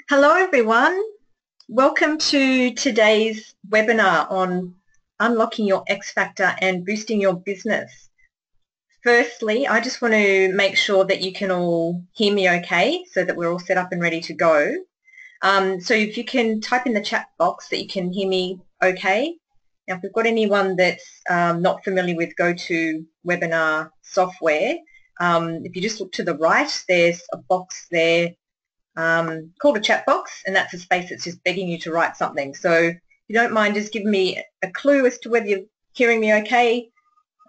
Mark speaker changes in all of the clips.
Speaker 1: Hello everyone, welcome to today's webinar on unlocking your X factor and boosting your business. Firstly, I just want to make sure that you can all hear me okay so that we're all set up and ready to go. So if you can type in the chat box that you can hear me okay. Now if we've got anyone that's not familiar with GoToWebinar software, if you just look to the right, there's a box there called a chat box, and that's a space that's just begging you to write something. So if you don't mind just giving me a clue as to whether you're hearing me okay,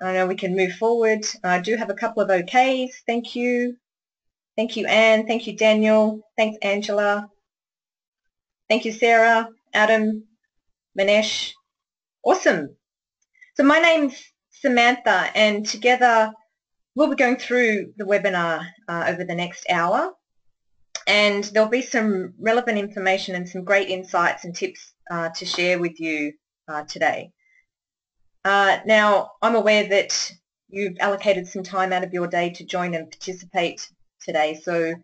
Speaker 1: I know we can move forward. I do have a couple of okays. Thank you. Thank you, Anne. Thank you, Daniel. Thanks, Angela. Thank you, Sarah, Adam, Manesh. Awesome. So my name's Samantha, and together we'll be going through the webinar over the next hour. And there'll be some relevant information and some great insights and tips to share with you today. Now, I'm aware that you've allocated some time out of your day to join and participate today. So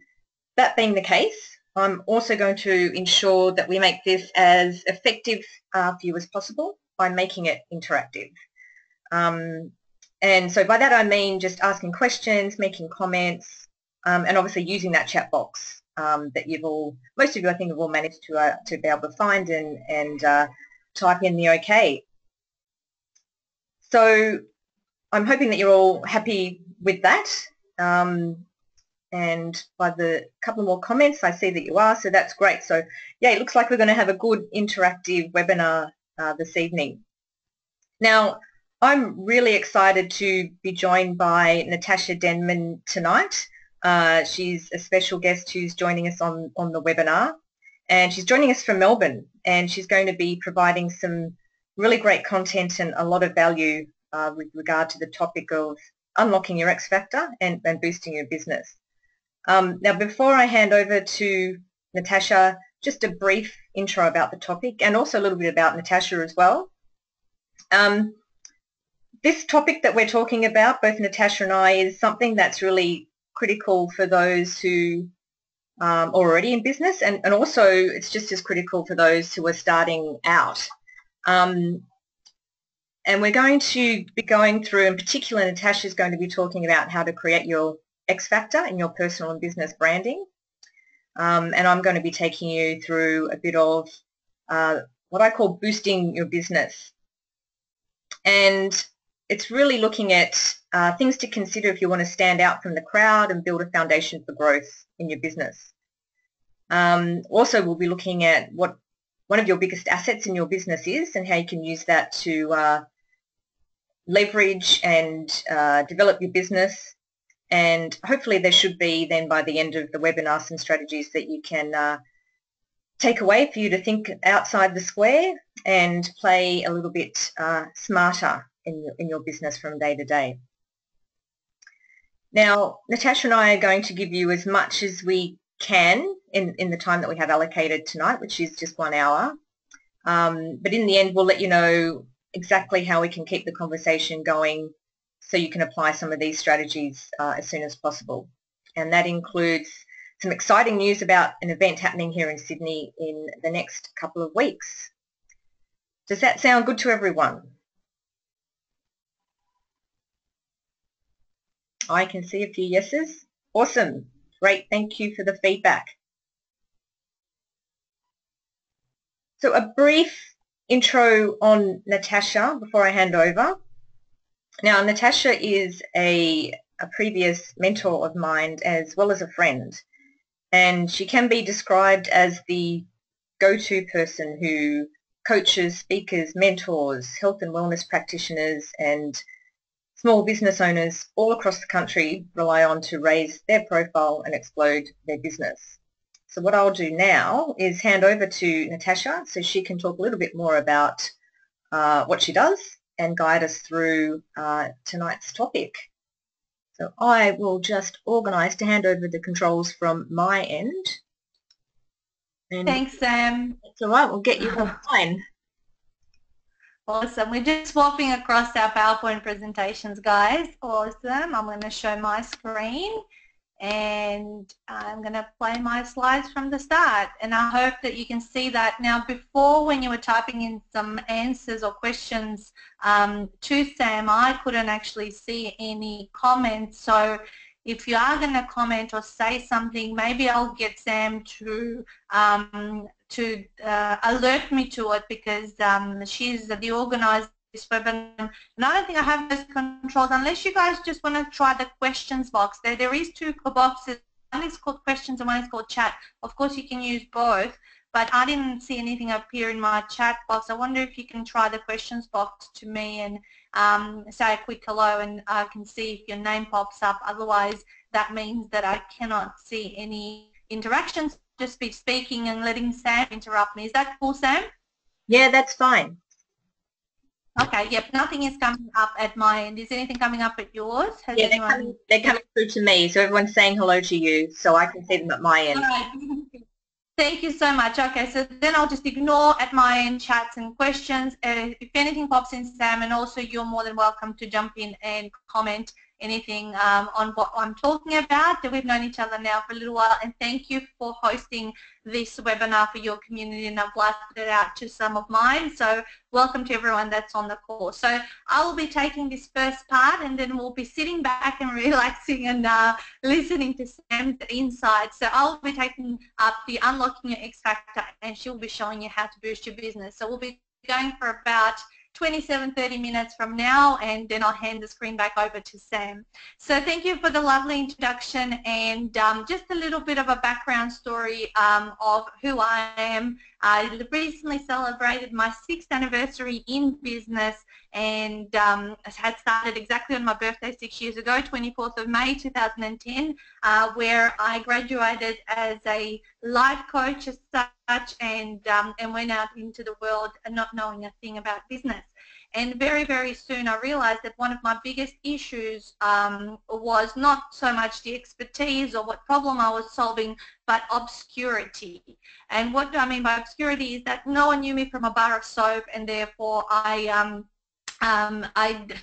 Speaker 1: that being the case, I'm also going to ensure that we make this as effective for you as possible by making it interactive. And so by that I mean just asking questions, making comments, and obviously using that chat box that most of you I think have all managed to be able to find and type in the okay. So I'm hoping that you're all happy with that, and by the couple more comments I see that you are, so that's great. So yeah, it looks like we're going to have a good interactive webinar this evening. Now I'm really excited to be joined by Natasha Denman tonight. She's a special guest who's joining us on the webinar, and she's joining us from Melbourne, and she's going to be providing some really great content and a lot of value with regard to the topic of unlocking your X factor and boosting your business. Now before I hand over to Natasha, just a brief intro about the topic and also a little bit about Natasha as well. This topic that we're talking about, both Natasha and I, is something that's really critical for those who are already in business, and also it's just as critical for those who are starting out. And we're going to be going through, in particular Natasha is going to be talking about how to create your X factor in your personal and business branding. And I'm going to be taking you through a bit of what I call boosting your business. And it's really looking at things to consider if you want to stand out from the crowd and build a foundation for growth in your business. Also, we'll be looking at what one of your biggest assets in your business is and how you can use that to leverage and develop your business. And hopefully there should be then by the end of the webinar some strategies that you can take away for you to think outside the square and play a little bit smarter in your business from day to day. Now, Natasha and I are going to give you as much as we can in the time that we have allocated tonight, which is just 1 hour. But in the end, we'll let you know exactly how we can keep the conversation going so you can apply some of these strategies as soon as possible. And that includes some exciting news about an event happening here in Sydney in the next couple of weeks. Does that sound good to everyone? I can see a few yeses. Awesome. Great. Thank you for the feedback. So a brief intro on Natasha before I hand over. Now, Natasha is a previous mentor of mine as well as a friend, and she can be described as the go-to person who coaches, speakers, mentors, health and wellness practitioners and small business owners all across the country rely on to raise their profile and explode their business. So what I'll do now is hand over to Natasha so she can talk a little bit more about what she does and guide us through tonight's topic. So I will just organise to hand over the controls from my end.
Speaker 2: And thanks, Sam.
Speaker 1: It's all right, we'll get you online.
Speaker 2: Awesome. We're just swapping across our PowerPoint presentations, guys. Awesome. I'm going to show my screen. and I'm going to play my slides from the start, and I hope that you can see that. Now, before, when you were typing in some answers or questions to Sam, I couldn't actually see any comments, so if you are going to comment or say something, maybe I'll get Sam to alert me to it, because she's the organizer of this webinar, and I don't think I have those controls, unless you guys just want to try the questions box. There is two boxes. One is called questions and one is called chat. Of course, you can use both, but I didn't see anything appear in my chat box. I wonder if you can try the questions box to me and say a quick hello, and I can see if your name pops up. Otherwise, that means that I cannot see any interactions. Just be speaking and letting Sam interrupt me. Is that cool, Sam?
Speaker 1: Yeah, that's fine.
Speaker 2: Okay, yep, nothing is coming up at my end. Is anything coming up at yours? Has
Speaker 1: Yeah,
Speaker 2: anyone...
Speaker 1: they're coming through to me, so everyone's saying hello to you, so I can see them at my end.
Speaker 2: All right. Thank you so much. Okay, so then I'll just ignore at my end chats and questions. If anything pops in, Sam, and also you're more than welcome to jump in and comment anything on what I'm talking about. We've known each other now for a little while, and thank you for hosting this webinar for your community, and I've blasted it out to some of mine. So welcome to everyone that's on the call. So I will be taking this first part, and then we'll be sitting back and relaxing and listening to Sam's insights. So I'll be taking up the Unlocking Your X Factor, and she'll be showing you how to boost your business. So we'll be going for about 27-30 minutes from now, and then I'll hand the screen back over to Sam. So thank you for the lovely introduction, and just a little bit of a background story of who I am. I recently celebrated my 6th anniversary in business, and had started exactly on my birthday 6 years ago, 24th of May 2010, where I graduated as a life coach as such, and went out into the world not knowing a thing about business. And very, very soon I realized that one of my biggest issues was not so much the expertise or what problem I was solving, but obscurity. And what do I mean by obscurity is that no one knew me from a bar of soap, and therefore I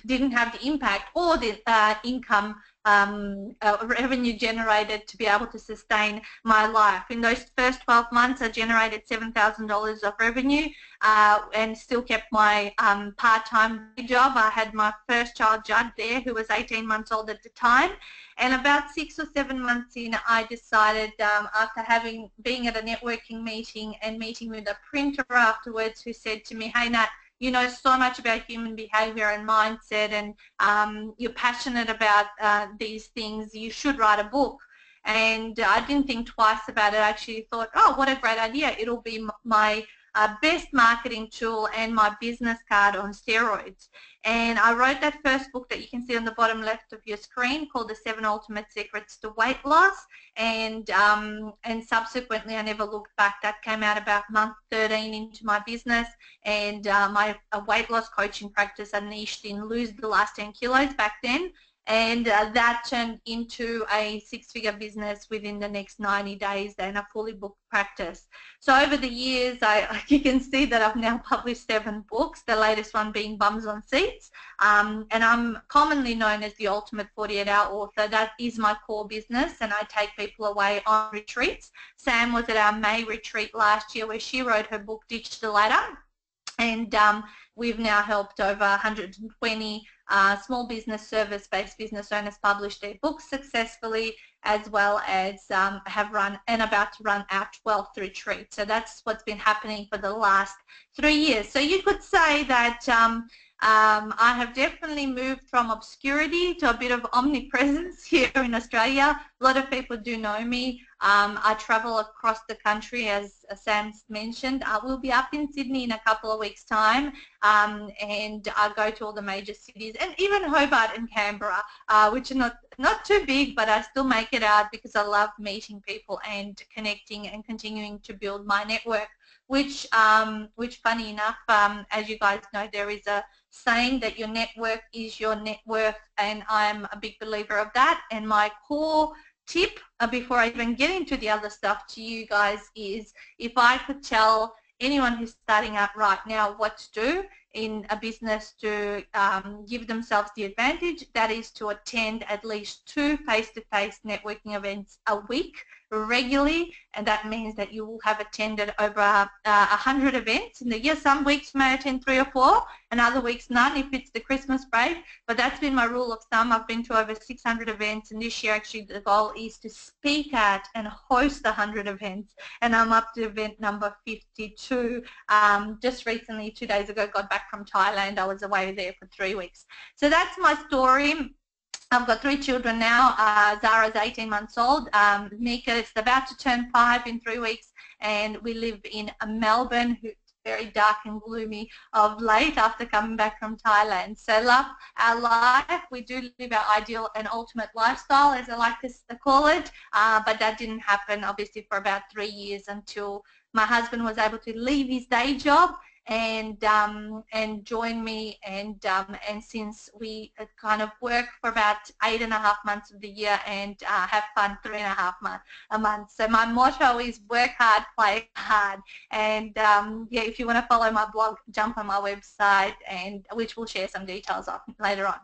Speaker 2: didn't have the impact or the income revenue generated to be able to sustain my life. In those first 12 months, I generated $7,000 of revenue and still kept my part-time job. I had my first child, Judd, there, who was 18 months old at the time. And about 6 or 7 months in, I decided, after being at a networking meeting and meeting with a printer afterwards, who said to me, "Hey, Nat, you know so much about human behavior and mindset, and you're passionate about these things. You should write a book." And I didn't think twice about it. I actually thought, oh, what a great idea. It'll be my best marketing tool and my business card on steroids. And I wrote that first book that you can see on the bottom left of your screen, called The 7 Ultimate Secrets to Weight Loss. And subsequently, I never looked back. That came out about month 13 into my business, and my weight loss coaching practice I niched in lose the last 10 kilos back then. And that turned into a 6-figure business within the next 90 days and a fully booked practice. So over the years, you can see that I've now published 7 books, the latest one being Bums on Seats. And I'm commonly known as the Ultimate 48-Hour Author. That is my core business, and I take people away on retreats. Sam was at our May retreat last year, where she wrote her book, Ditch the Ladder. And we've now helped over 120 small business, service-based business owners publish their books successfully, as well as have run and about to run our 12th retreat. So that's what's been happening for the last 3 years. So you could say that I have definitely moved from obscurity to a bit of omnipresence here in Australia. A lot of people do know me. I travel across the country, as Sam mentioned. I will be up in Sydney in a couple of weeks' time, and I go to all the major cities, and even Hobart and Canberra, which are not too big, but I still make it out because I love meeting people and connecting and continuing to build my network. Which funny enough, as you guys know, there is a saying that your network is your net worth, and I'm a big believer of that. And my core tip, before I even get into the other stuff, to you guys is, if I could tell anyone who's starting out right now what to do, in a business to give themselves the advantage, that is to attend at least 2 face-to-face networking events a week regularly, and that means that you will have attended over 100 events in the year. Some weeks may attend 3 or 4, and other weeks none if it's the Christmas break, but that's been my rule of thumb. I've been to over 600 events, and this year actually the goal is to speak at and host 100 events, and I'm up to event number 52. Just recently, 2 days ago, got back from Thailand. I was away there for 3 weeks. So that's my story. I've got 3 children now. Zara's 18 months old. Mika is about to turn 5 in 3 weeks, and we live in Melbourne, who's very dark and gloomy of late after coming back from Thailand. So love our life. We do live our ideal and ultimate lifestyle, as I like to call it, but that didn't happen obviously for about 3 years until my husband was able to leave his day job and join me, and since we kind of work for about 8.5 months of the year and have fun 3.5 months. So my motto is work hard, play hard, and yeah, if you want to follow my blog, jump on my website, and which we'll share some details of later on.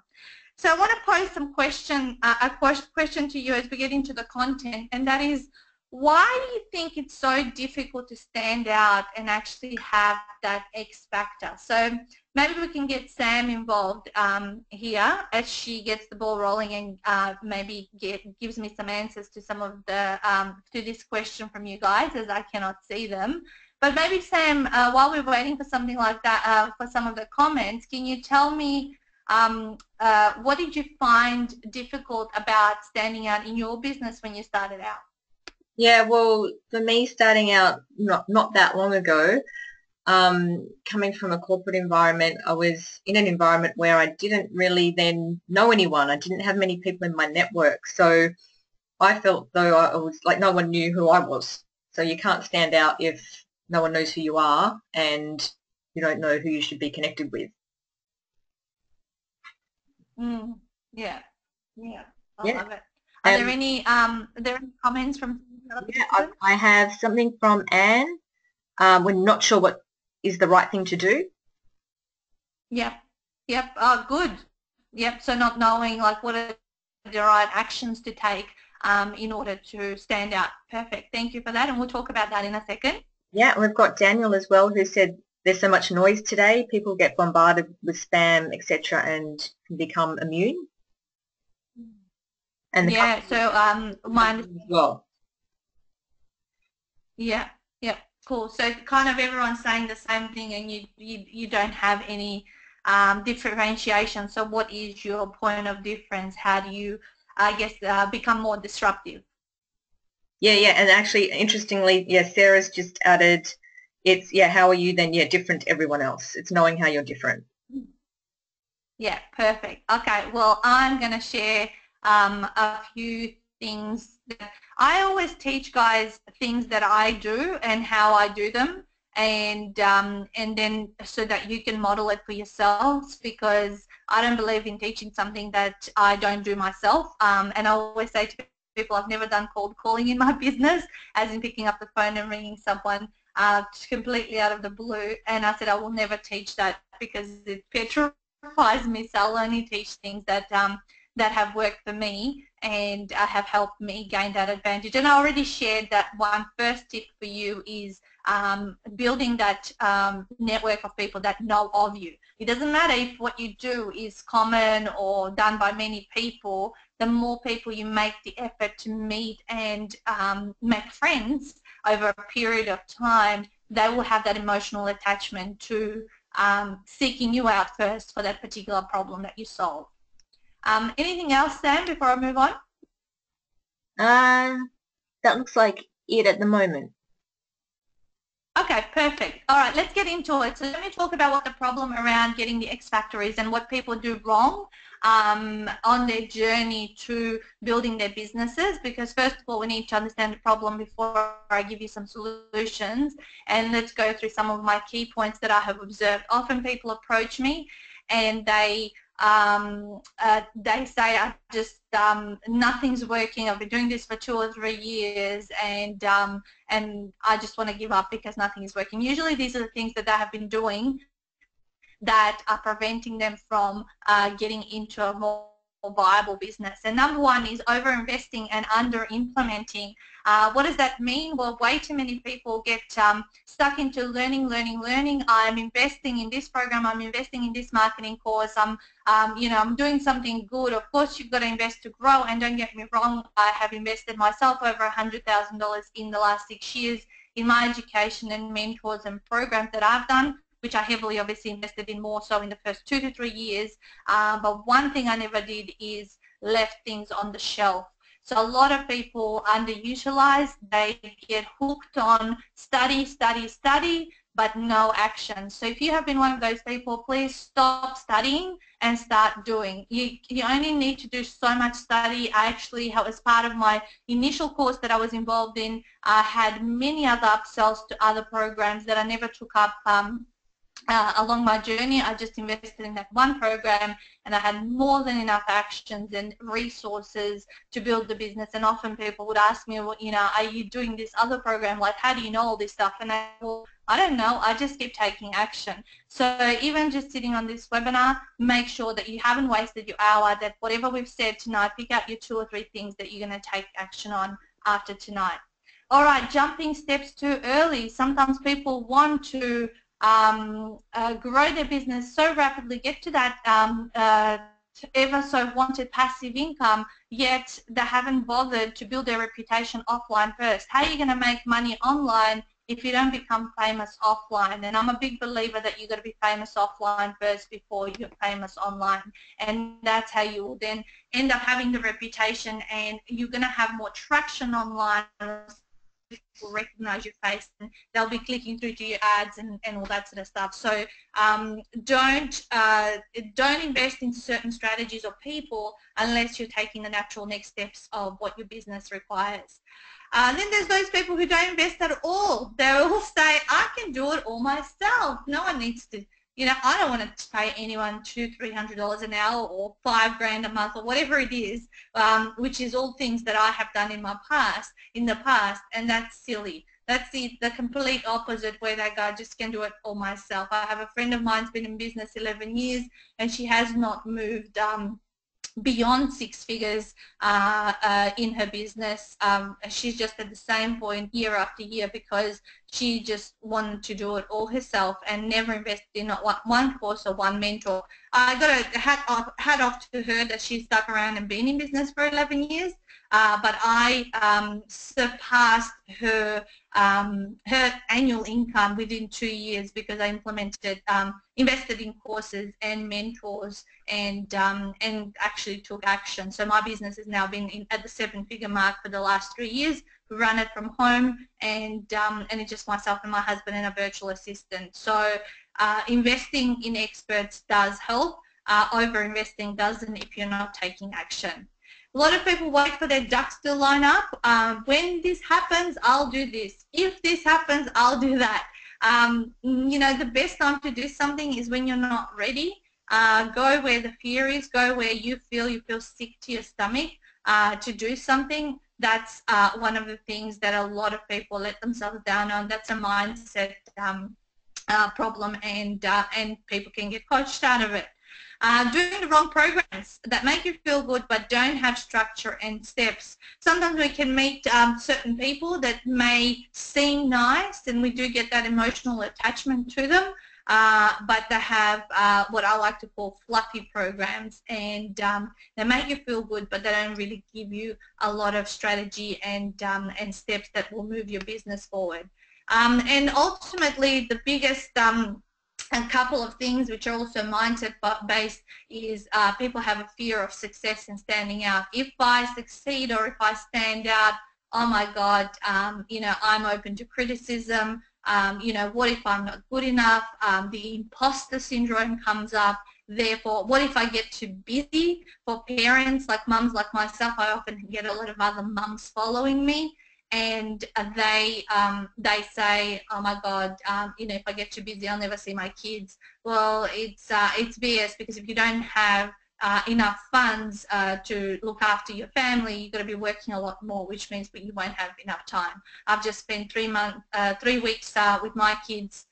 Speaker 2: So I want to pose some a question to you as we get into the content, and that is, why do you think it's so difficult to stand out and actually have that X factor? So maybe we can get Sam involved here as she gets the ball rolling and maybe gives me some answers to some of the to this question from you guys, as I cannot see them. But maybe Sam, while we're waiting for something like that, for some of the comments, can you tell me what did you find difficult about standing out in your business when you started out?
Speaker 1: Yeah, well, for me, starting out not that long ago, coming from a corporate environment, I was in an environment where I didn't really then know anyone. I didn't have many people in my network. So I felt though I was like no one knew who I was. So you can't stand out if no one knows who you are and you don't know who you should be connected with.
Speaker 2: Yeah, yeah, I
Speaker 1: Yeah.
Speaker 2: love it. Are there any comments from?
Speaker 1: Yeah, I have something from Anne. We're not sure what is the right thing to do.
Speaker 2: Yep. Oh, good. Yep. So not knowing like what are the right actions to take in order to stand out. Perfect. Thank you for that, and we'll talk about that in a second.
Speaker 1: Yeah, we've got Daniel as well, who said there's so much noise today. People get bombarded with spam, etc., and can become immune. And
Speaker 2: yeah. So mine
Speaker 1: as well.
Speaker 2: Yeah. Cool. So kind of everyone's saying the same thing, and you don't have any differentiation. So what is your point of difference? How do you, I guess, become more disruptive?
Speaker 1: Yeah, and actually, interestingly, yeah, Sarah's just added, it's, yeah, how are you then? Yeah, different to everyone else. It's knowing how you're different.
Speaker 2: Yeah, perfect. Okay, well, I'm going to share a few things. I always teach guys things that I do and how I do them, and then so that you can model it for yourselves, because I don't believe in teaching something that I don't do myself. And I always say to people, I've never done cold calling in my business, as in picking up the phone and ringing someone completely out of the blue. And I said I will never teach that because it petrifies me. So I'll only teach things that that have worked for me and have helped me gain that advantage. And I already shared that one first tip for you is building that network of people that know of you. It doesn't matter if what you do is common or done by many people. The more people you make the effort to meet and make friends over a period of time, they will have that emotional attachment to seeking you out first for that particular problem that you solve. Anything else, Sam, before I move on?
Speaker 1: That looks like it at the moment.
Speaker 2: Okay, perfect. All right, let's get into it. So let me talk about what the problem around getting the X factor is and what people do wrong on their journey to building their businesses, because first of all, we need to understand the problem before I give you some solutions. And let's go through some of my key points that I have observed. Often people approach me and they say, I just nothing's working. I've been doing this for 2 or 3 years, and I just want to give up because nothing is working. Usually these are the things that they have been doing that are preventing them from getting into a more viable business. And number one is over-investing and under-implementing. What does that mean? Well, way too many people get stuck into learning. I'm investing in this program. I'm investing in this marketing course. I'm doing something good. Of course, you've got to invest to grow. And don't get me wrong, I have invested myself over $100,000 in the last 6 years in my education and mentors and programs that I've done, which I heavily obviously invested in more so in the first 2 to 3 years. But one thing I never did is left things on the shelf. So a lot of people underutilize. They get hooked on study, but no action. So if you have been one of those people, please stop studying and start doing. You only need to do so much study. I actually, as part of my initial course that I was involved in, I had many other upsells to other programs that I never took up along my journey. I just invested in that one program, and I had more than enough actions and resources to build the business. And often people would ask me, well, are you doing this other program? Like, how do you know all this stuff? And I don't know. I just keep taking action. So even just sitting on this webinar, make sure that you haven't wasted your hour, that whatever we've said tonight, pick out your 2 or 3 things that you're going to take action on after tonight. All right, jumping steps too early. Sometimes people want to grow their business so rapidly, get to that ever so wanted passive income, yet they haven't bothered to build their reputation offline first. How are you going to make money online if you don't become famous offline? And I'm a big believer that you've got to be famous offline first before you're famous online. And that's how you will then end up having the reputation, and you're going to have more traction online. People recognize your face and they'll be clicking through to your ads and all that sort of stuff. So don't invest in certain strategies or people unless you're taking the natural next steps of what your business requires. Then there's those people who don't invest at all. They all say, I can do it all myself. No one needs to. I don't want to pay anyone $200-300 an hour or $5,000 a month or whatever it is, which is all things that I have done in the past, and that's silly. That's the complete opposite, where they go, I just can do it all myself. I have a friend of mine who's been in business 11 years, and she has not moved beyond 6 figures in her business. She's just at the same point year after year because she just wanted to do it all herself and never invested in one course or one mentor. I got a hat off to her that she stuck around and been in business for 11 years, but I surpassed her annual income within 2 years because I invested in courses and mentors and actually took action. So my business has now been at the 7-figure mark for the last 3 years. We run it from home, and it's just myself and my husband and a virtual assistant. So investing in experts does help. Over-investing doesn't if you're not taking action. A lot of people wait for their ducks to line up. When this happens, I'll do this. If this happens, I'll do that. The best time to do something is when you're not ready. Go where the fear is. Go where you feel sick to your stomach to do something. That's one of the things that a lot of people let themselves down on. That's a mindset problem, and people can get coached out of it. Doing the wrong programs that make you feel good but don't have structure and steps. Sometimes we can meet certain people that may seem nice, and we do get that emotional attachment to them, but they have what I like to call fluffy programs, and they make you feel good, but they don't really give you a lot of strategy and steps that will move your business forward. And ultimately, the biggest a couple of things which are also mindset based is people have a fear of success and standing out. If I succeed or if I stand out, oh my God, I'm open to criticism. What if I'm not good enough? The imposter syndrome comes up. Therefore, what if I get too busy? For parents, like mums like myself, I often get a lot of other mums following me, and they say, oh my God, if I get too busy, I'll never see my kids. Well, it's BS, because if you don't have enough funds to look after your family, you've got to be working a lot more, which means that you won't have enough time. I've just spent 3 weeks with my kids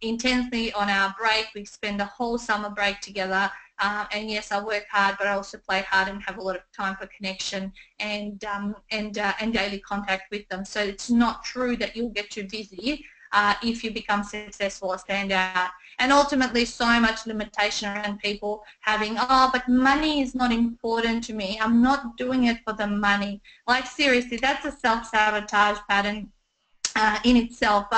Speaker 2: intensely on our break. We spend a whole summer break together. And yes, I work hard, but I also play hard and have a lot of time for connection and daily contact with them. So it's not true that you'll get too busy if you become successful or stand out. And ultimately, so much limitation around people having, oh, but money is not important to me. I'm not doing it for the money. Like, seriously, that's a self-sabotage pattern in itself.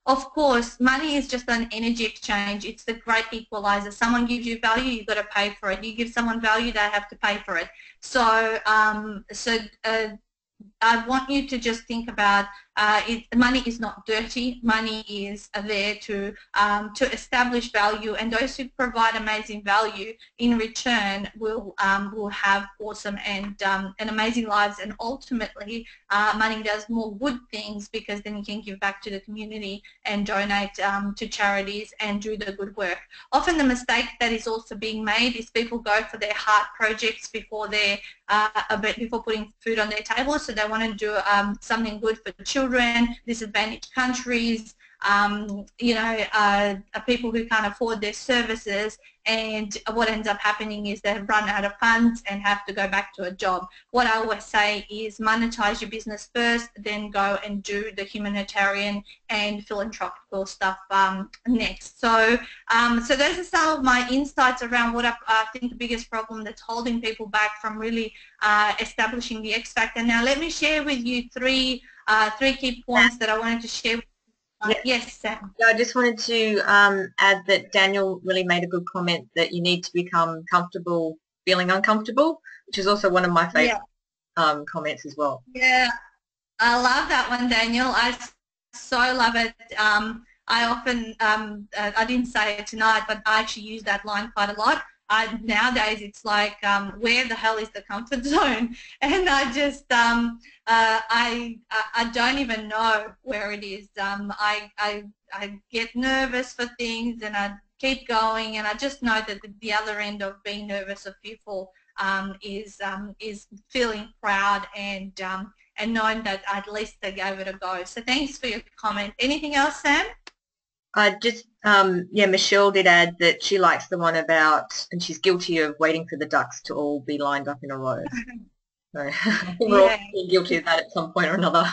Speaker 2: Of course, money is just an energy exchange. It's the great equalizer. Someone gives you value, you've got to pay for it. You give someone value, they have to pay for it. So, I want you to just think about money is not dirty. Money is there to establish value, and those who provide amazing value in return will have awesome and amazing lives. And ultimately, money does more good things because then you can give back to the community and donate to charities and do the good work. Often the mistake that is also being made is people go for their heart projects before they're before putting food on their table. So they want to do something good for children, disadvantaged countries, people who can't afford their services, and what ends up happening is they run out of funds and have to go back to a job. What I always say is monetize your business first, then go and do the humanitarian and philanthropical stuff next. So those are some of my insights around what I think the biggest problem that's holding people back from really establishing the X Factor. Now let me share with you three key points that I wanted to share with you. Yes, Sam.
Speaker 1: I just wanted to add that Daniel really made a good comment that you need to become comfortable feeling uncomfortable, which is also one of my favorite comments as well.
Speaker 2: Yeah, I love that one, Daniel. I so love it. I often, I didn't say it tonight, but I actually use that line quite a lot. Nowadays it's like, where the hell is the comfort zone? And I just, I don't even know where it is. I get nervous for things and I keep going, and I just know that the other end of being nervous or fearful is feeling proud and knowing that at least they gave it a go. So thanks for your comment. Anything else, Sam?
Speaker 1: Michelle did add that she likes the one about, and she's guilty of waiting for the ducks to all be lined up in a row. So I think we're all guilty of that at some point or another.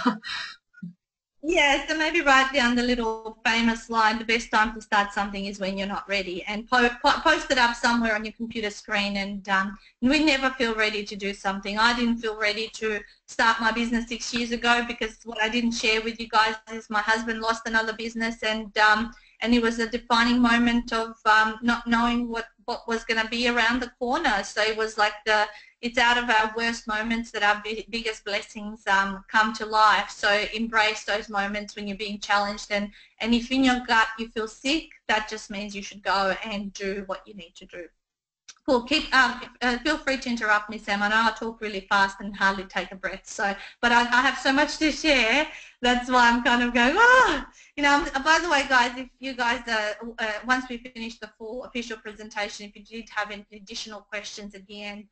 Speaker 2: Yeah, so maybe write down the little famous line, the best time to start something is when you're not ready, and post it up somewhere on your computer screen. And we never feel ready to do something. I didn't feel ready to start my business 6 years ago because what I didn't share with you guys is my husband lost another business, and it was a defining moment of not knowing what was going to be around the corner. So it was like it's out of our worst moments that our biggest blessings come to life. So embrace those moments when you're being challenged, and if in your gut you feel sick, that just means you should go and do what you need to do. Cool. Feel free to interrupt me, Sam. I know I talk really fast and hardly take a breath. So, but I have so much to share. That's why I'm kind of going, by the way, guys, if you guys, once we finish the full official presentation, if you did have any additional questions at the end,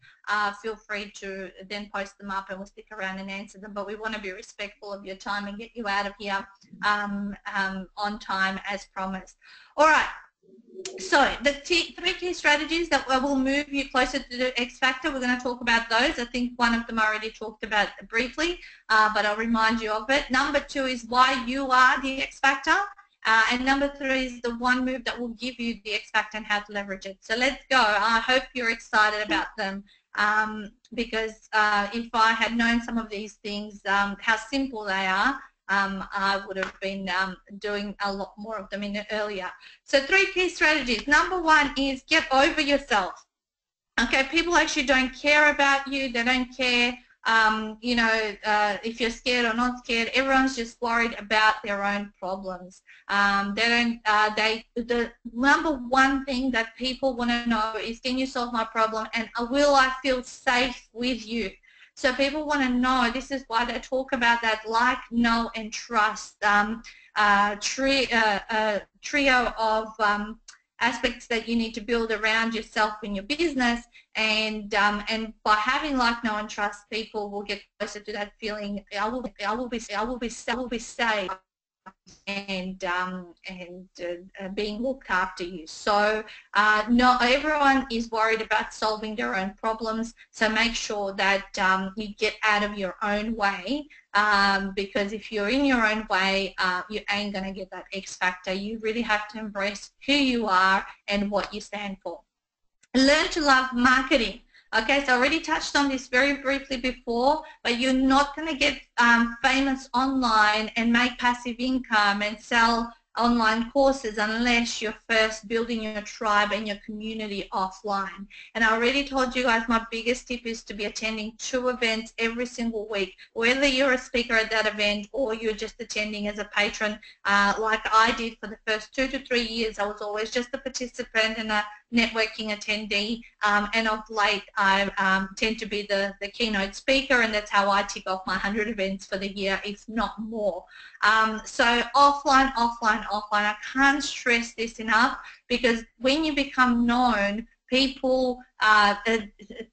Speaker 2: feel free to then post them up and we'll stick around and answer them. But we want to be respectful of your time and get you out of here on time as promised. All right. So the three key strategies that will move you closer to the X Factor, we're going to talk about those. I think one of them I already talked about briefly, but I'll remind you of it. Number 2 is why you are the X Factor. And number 3 is the one move that will give you the X Factor and how to leverage it. So let's go. I hope you're excited about them because if I had known some of these things, how simple they are, I would have been doing a lot more of them earlier. So 3 key strategies. Number 1 is get over yourself. Okay, people actually don't care about you. They don't care, if you're scared or not scared. Everyone's just worried about their own problems. The number 1 thing that people want to know is, can you solve my problem, and will I feel safe with you? So people want to know, this is why they talk about that like, know, and trust trio of aspects that you need to build around yourself in your business. And by having like, know, and trust, people will get closer to that feeling, I will be safe. being looked after you. So not everyone is worried about solving their own problems, so make sure that you get out of your own way, because if you're in your own way, you ain't going to get that X factor. You really have to embrace who you are and what you stand for. Learn to love marketing. Okay, so I already touched on this very briefly before, but you're not going to get famous online and make passive income and sell online courses unless you're first building your tribe and your community offline. And I already told you guys my biggest tip is to be attending 2 events every single week, whether you're a speaker at that event or you're just attending as a patron, like I did for the first 2 to 3 years. I was always just a participant and a networking attendee, and of late I tend to be the keynote speaker, and that's how I tick off my 100 events for the year, if not more. So offline, offline, offline. I can't stress this enough, because when you become known, people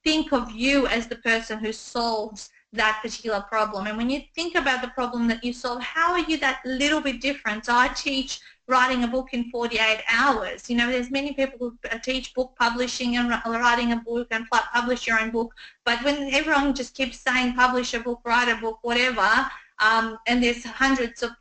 Speaker 2: think of you as the person who solves that particular problem. And when you think about the problem that you solve, how are you that little bit different? So I teach writing a book in 48 hours. You know, there's many people who teach book publishing and writing a book and publish your own book, but when everyone just keeps saying publish a book, write a book, whatever, and there's hundreds of,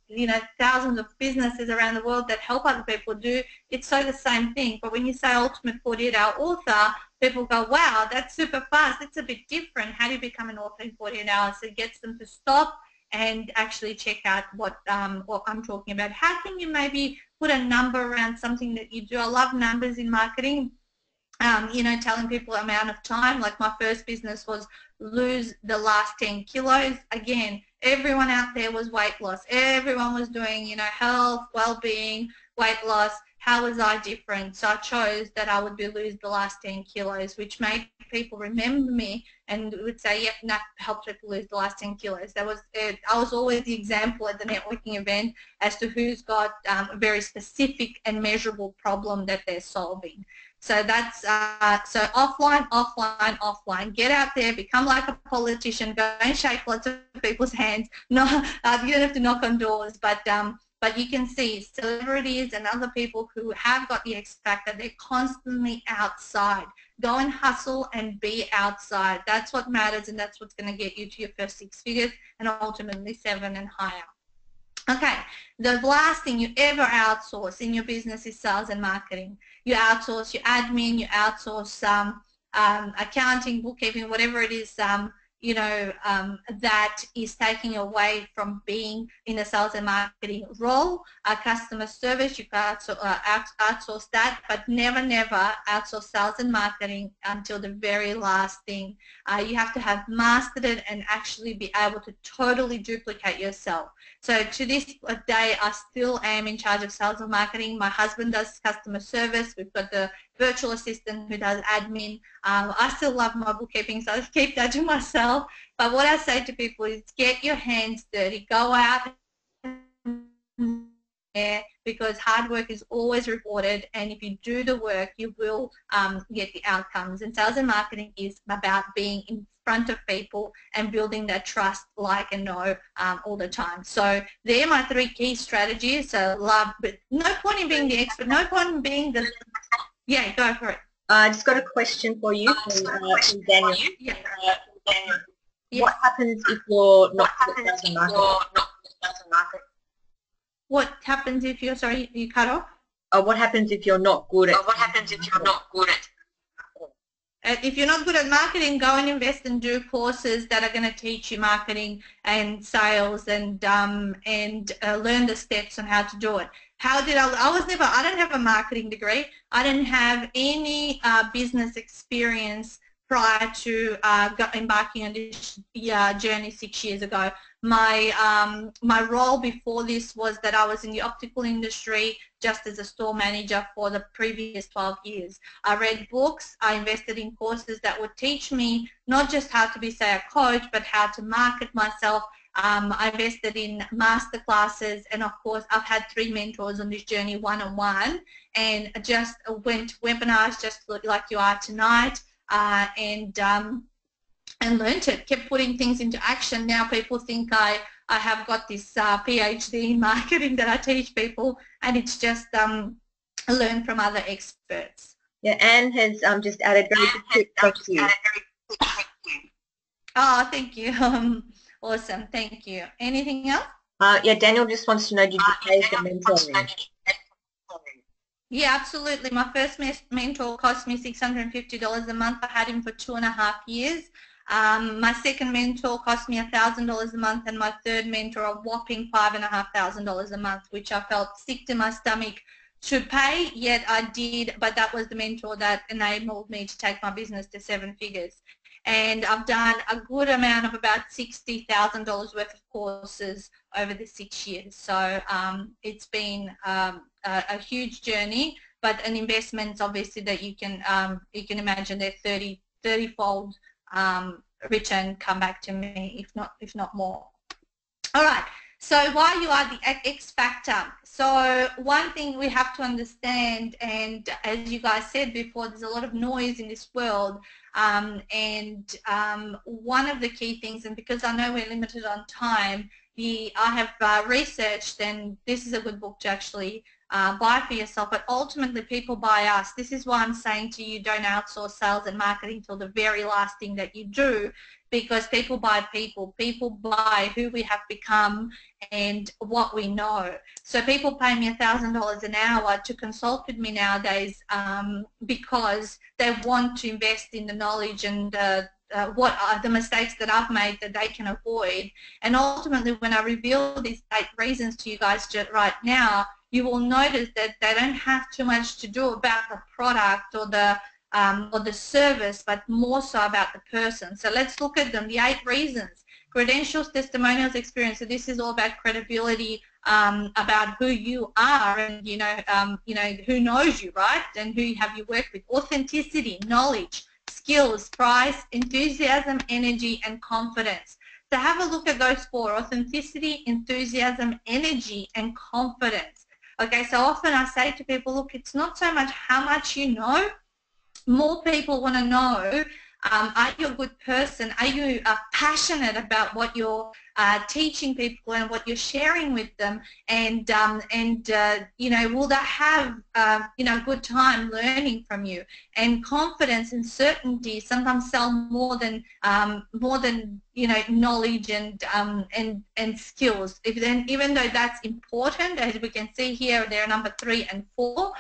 Speaker 2: you know, thousands of businesses around the world that help other people do, it's so the same thing. But when you say ultimate 48-hour author, people go, wow, that's super fast. It's a bit different. How do you become an author in 48 hours? So it gets them to stop and actually check out what I'm talking about. How can you maybe put a number around something that you do? I love numbers in marketing. You know, telling people amount of time. Like my first business was lose the last 10 kilos. Again, everyone out there was weight loss. Everyone was doing, you know, health, well-being, weight loss. How was I different? So I chose that I would lose the last 10 kilos, which made people remember me and would say, yep, that helped people lose the last 10 kilos. That was it. I was always the example at the networking event as to who's got a very specific and measurable problem that they're solving. So that's so offline, offline, offline. Get out there, become like a politician, go and shake lots of people's hands. No, you don't have to knock on doors, but you can see celebrities and other people who have got the X factor, they're constantly outside. Go and hustle and be outside. That's what matters, and that's what's going to get you to your first 6 figures and ultimately 7 and higher. Okay, the last thing you ever outsource in your business is sales and marketing. You outsource your admin, you outsource accounting, bookkeeping, whatever it is, you know, that is taking away from being in a sales and marketing role. Customer service, you can outsource that, but never, never outsource sales and marketing until the very last thing. You have to have mastered it and actually be able to totally duplicate yourself. So to this day, I still am in charge of sales and marketing. My husband does customer service. We've got the virtual assistant who does admin. I still love my bookkeeping, so I keep that to myself. But what I say to people is get your hands dirty. Go out there, because hard work is always rewarded, and if you do the work, you will get the outcomes. And sales and marketing is about being in front of people and building that trust, like and know all the time. So they're my 3 key strategies. So love, but no point in being the expert, no point in being the, yeah, go for it.
Speaker 1: I just got a question for you from Daniel.
Speaker 2: Yeah.
Speaker 1: What happens if you're not good at sales and marketing?
Speaker 2: What happens if you're, sorry, you cut off?
Speaker 1: What happens if you're not good at?
Speaker 2: If you're not good at marketing, go and invest and do courses that are going to teach you marketing and sales and learn the steps on how to do it. How did I don't have a marketing degree. I didn't have any business experience prior to embarking on this journey 6 years ago. My role before this was that I was in the optical industry just as a store manager for the previous 12 years. I read books, I invested in courses that would teach me not just how to be, say, a coach, but how to market myself. I invested in master classes, and of course I've had 3 mentors on this journey one-on-one, and just went to webinars just like you are tonight, and learned it, kept putting things into action. Now people think I I have got this PhD in marketing that I teach people, and it's just learn from other experts.
Speaker 1: Yeah, Anne has just added very good tips. Thank you.
Speaker 2: Oh, thank you. Awesome. Thank you. Anything else?
Speaker 1: Yeah, Daniel just wants to know, did you pay for mentoring?
Speaker 2: Yeah, absolutely. My first mentor cost me $650 a month. I had him for 2.5 years. My second mentor cost me $1,000 a month, and my third mentor a whopping $5,500 a month, which I felt sick to my stomach to pay, yet I did, but that was the mentor that enabled me to take my business to 7 figures. And I've done a good amount of about $60,000 worth of courses over the 6 years. So it's been a huge journey, but an investment obviously that you can imagine their 30-fold return come back to me, if not more. All right. So why you are the X factor? So one thing we have to understand, and as you guys said before, there's a lot of noise in this world, and one of the key things, and because I know we're limited on time, I have researched, and this is a good book to actually buy for yourself, but ultimately people buy us. This is why I'm saying to you, don't outsource sales and marketing till the very last thing that you do, because people buy people. People buy who we have become and what we know. So people pay me $1,000 an hour to consult with me nowadays because they want to invest in the knowledge and what are the mistakes that I've made that they can avoid. And ultimately, when I reveal these 8 reasons to you guys right now, you will notice that they don't have too much to do about the product or the service, but more so about the person. So let's look at them. The 8 reasons: credentials, testimonials, experience. So this is all about credibility, about who you are, and who knows you, right? And who have you worked with. Authenticity, knowledge, skills, price, enthusiasm, energy, and confidence. So have a look at those 4: authenticity, enthusiasm, energy, and confidence. Okay, so often I say to people, look, it's not so much how much you know. More people want to know, are you a good person? Are you passionate about what you're teaching people and what you're sharing with them? And will they have a good time learning from you? And confidence and certainty sometimes sell more than knowledge and skills. Even though that's important, as we can see here, they're number 3 and 4,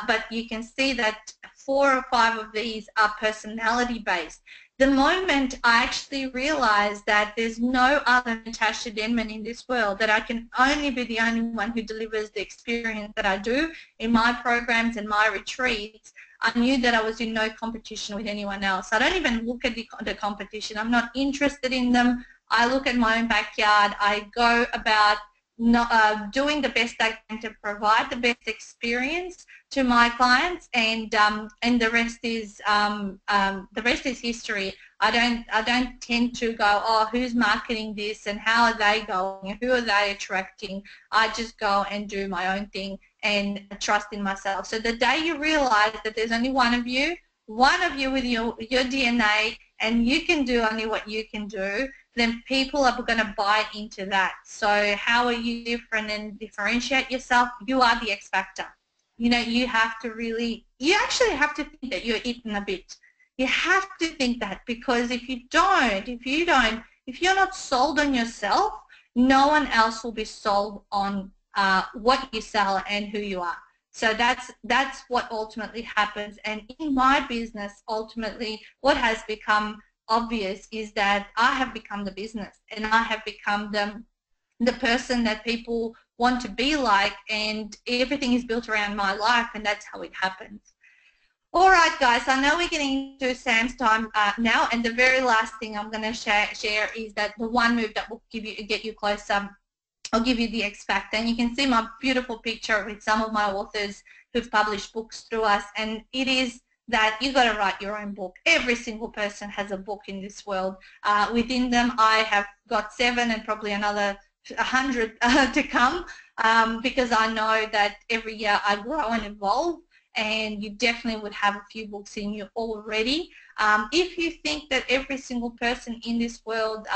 Speaker 2: but you can see that 4 or 5 of these are personality based. The moment I actually realized that there's no other Natasha Denman in this world, that I can only be the only one who delivers the experience that I do in my programs and my retreats, I knew that I was in no competition with anyone else. I don't even look at the competition. I'm not interested in them. I look at my own backyard. I go about doing the best I can to provide the best experience to my clients, and the rest is history. I don't tend to go, oh, who's marketing this and how are they going, who are they attracting. I just go and do my own thing and trust in myself. So the day you realize that there's only one of you with your DNA, and you can do only what you can do, then people are going to buy into that. So how are you different and differentiate yourself? You are the X factor. You have to you actually have to think that you're eating a bit. You have to think that, because if you're not sold on yourself, no one else will be sold on what you sell and who you are. So that's what ultimately happens. And in my business, ultimately, what has become obvious is that I have become the business, and I have become the person that people want to be like, and everything is built around my life, and that's how it happens. All right, guys, I know we're getting to Sam's time now, and the very last thing I'm going to share is that the one move that will get you closer. I'll give you the X factor, and you can see my beautiful picture with some of my authors who've published books through us, and it is that you've got to write your own book. Every single person has a book in this world. Within them, I have got 7 and probably another 100 to come, because I know that every year I grow and evolve, and you definitely would have a few books in you already. If you think that every single person in this world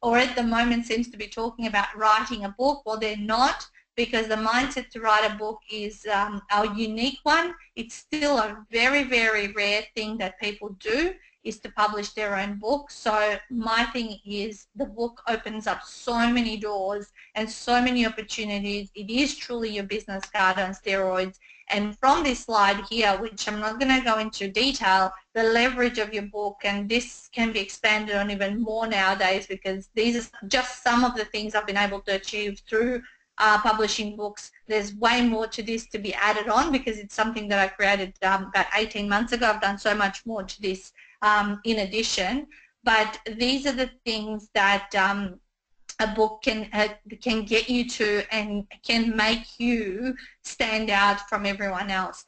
Speaker 2: or at the moment seems to be talking about writing a book, well, they're not, because the mindset to write a book is a unique one. It's still a very, very rare thing that people do, is to publish their own book. So my thing is, the book opens up so many doors and so many opportunities. It is truly your business card on steroids. And from this slide here, which I'm not going to go into detail, the leverage of your book, and this can be expanded on even more nowadays, because these are just some of the things I've been able to achieve through publishing books. There's way more to this to be added on, because it's something that I created about 18 months ago. I've done so much more to this in addition. But these are the things that a book can get you to and can make you stand out from everyone else.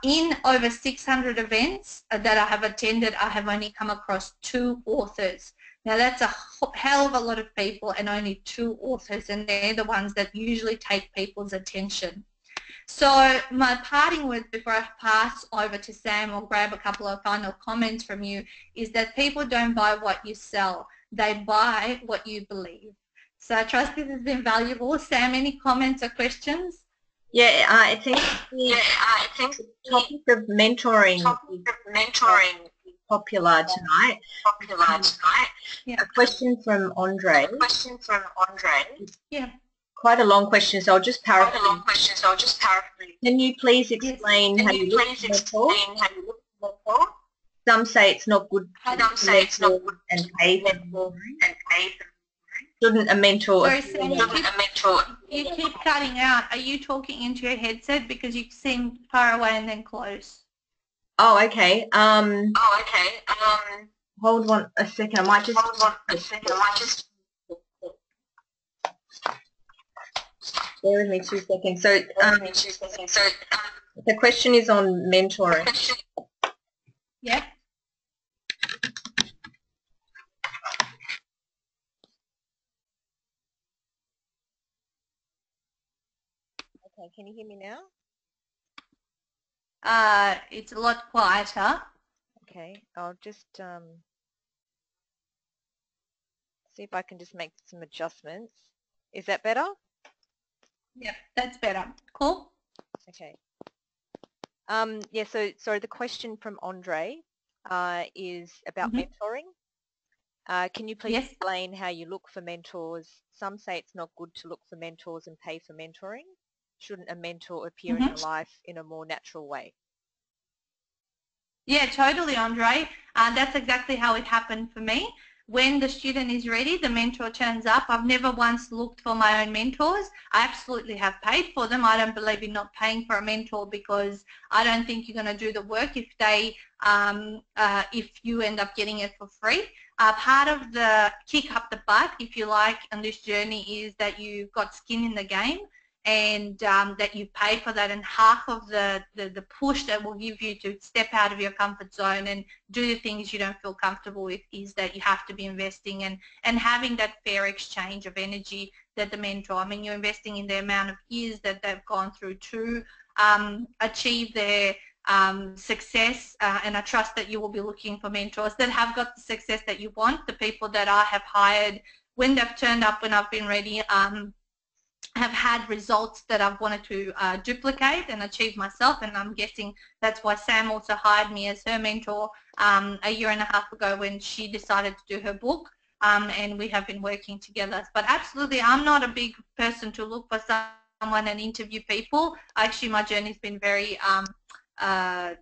Speaker 2: In over 600 events that I have attended, I have only come across 2 authors. Now that's a hell of a lot of people, and only 2 authors, and they're the ones that usually take people's attention. So my parting words before I pass over to Sam or grab a couple of final comments from you is that people don't buy what you sell. They buy what you believe. So I trust this has been valuable. Sam, any comments or questions?
Speaker 1: Yeah, I think the topic of mentoring is popular tonight.
Speaker 2: Yeah.
Speaker 1: A question from Andre.
Speaker 2: Yeah.
Speaker 1: Quite a long question, so I'll just paraphrase. Can you please explain how you look for mentor? Some say it's not good to and pay for mentoring. Shouldn't a mentor?
Speaker 2: Sorry, Sam, you keep cutting out. Are you talking into your headset, because you seem far away and then close?
Speaker 1: Oh, okay. Hold on a second. I might just. Bear with me 2 seconds. So, the question is on mentoring.
Speaker 2: Yeah.
Speaker 1: Okay, can you hear me now?
Speaker 2: It's a lot quieter.
Speaker 1: Okay, I'll just see if I can just make some adjustments. Is that better?
Speaker 2: Yeah, that's better. Cool.
Speaker 1: Okay. Yeah, so the question from Andre is about mentoring. Can you please explain how you look for mentors? Some say it's not good to look for mentors and pay for mentoring. Shouldn't a mentor appear in your life in a more natural way?
Speaker 2: Yeah, totally, Andre. That's exactly how it happened for me. When the student is ready, the mentor turns up. I've never once looked for my own mentors. I absolutely have paid for them. I don't believe in not paying for a mentor, because I don't think you're going to do the work if you end up getting it for free. Part of the kick up the butt, if you like, on this journey is that you've got skin in the game, and that you pay for that, and half of the push that will give you to step out of your comfort zone and do the things you don't feel comfortable with is that you have to be investing and having that fair exchange of energy that the mentor, I mean, you're investing in the amount of years that they've gone through to achieve their success, and I trust that you will be looking for mentors that have got the success that you want. The people that I have hired, when they've turned up, when I've been ready, have had results that I've wanted to duplicate and achieve myself, and I'm guessing that's why Sam also hired me as her mentor a year and a half ago when she decided to do her book, and we have been working together. But absolutely, I'm not a big person to look for someone and interview people. Actually, my journey's been very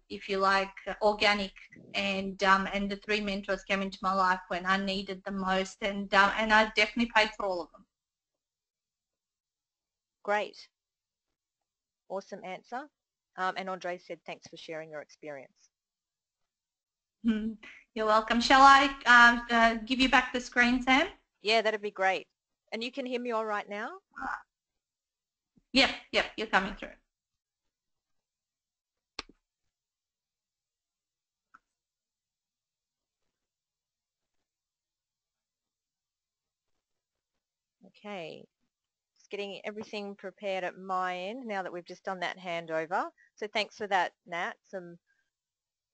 Speaker 2: if you like, organic, and the 3 mentors came into my life when I needed the most, and I definitely paid for all of them.
Speaker 1: Great. Awesome answer. And Andre said, thanks for sharing your experience.
Speaker 2: You're welcome. Shall I give you back the screen, Sam?
Speaker 1: Yeah, that'd be great. And you can hear me all right now?
Speaker 2: Yep, you're coming through.
Speaker 1: Okay. Just getting everything prepared at my end now that we've just done that handover. So thanks for that, Nat. Some